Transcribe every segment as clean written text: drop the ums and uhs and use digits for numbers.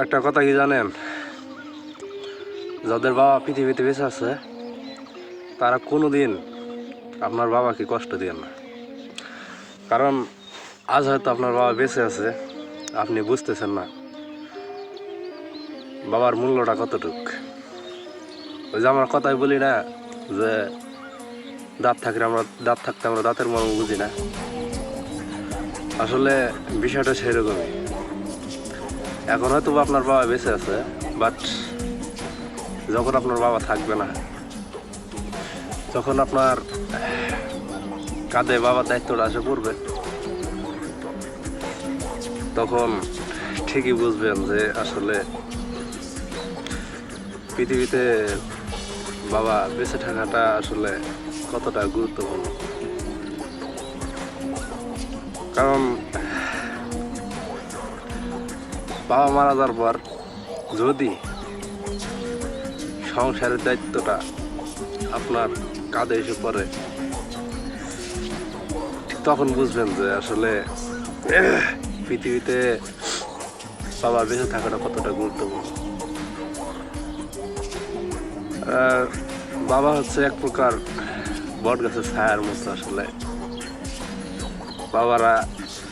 একটা কথা কি জানেন, যাদের বাবা পৃথিবীতে বেঁচে আছে তারা কোনোদিন আপনার বাবাকে কষ্ট দেন না। কারণ আজ হয়তো আপনার বাবা বেঁচে আছে, আপনি বুঝতেছেন না বাবার মূল্যটা কতটুক। ওই যে আমরা কথাই বলি না যে দাঁত থাকতে আমরা দাঁতের মর্ম বুঝি না। আসলে বিষয়টা সেরকমই। এখন হয়তো আপনার বাবা বেঁচে আছে, বাট যখন আপনার বাবা থাকবে না, যখন আপনার কাঁধে বাবার দায়িত্বটা এসে পড়বে, তখন ঠিকই বুঝবেন যে আসলে পৃথিবীতে বাবা বেঁচে থাকাটা আসলে কতটা গুরুত্বপূর্ণ। কারণ বাবা মারা যাওয়ার পর যদি সংসারের দায়িত্বটা আপনার কাঁধে এসে পড়ে, ঠিক তখন বুঝবেন যে আসলে পৃথিবীতে বাবা বেঁচে থাকাটা কতটা গুরুত্বপূর্ণ। বাবা হচ্ছে এক প্রকার বট গাছের ছায়ার মতো। আসলে বাবারা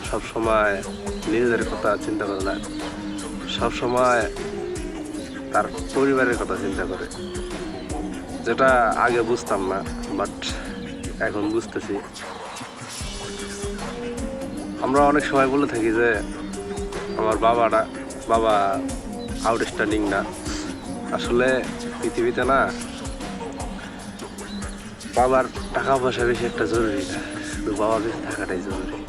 সবসময় নিজেদের কথা চিন্তা করে না, সবসময় তার পরিবারের কথা চিন্তা করে, যেটা আগে বুঝতাম না, বাট এখন বুঝতেছি। আমরা অনেক সময় বলে থাকি যে আমার বাবা আউটস্ট্যান্ডিং না। আসলে পৃথিবীতে না বাবার টাকা পয়সা বেশি একটা জরুরি না, শুধু বাবা বেঁচে থাকাটাই জরুরি।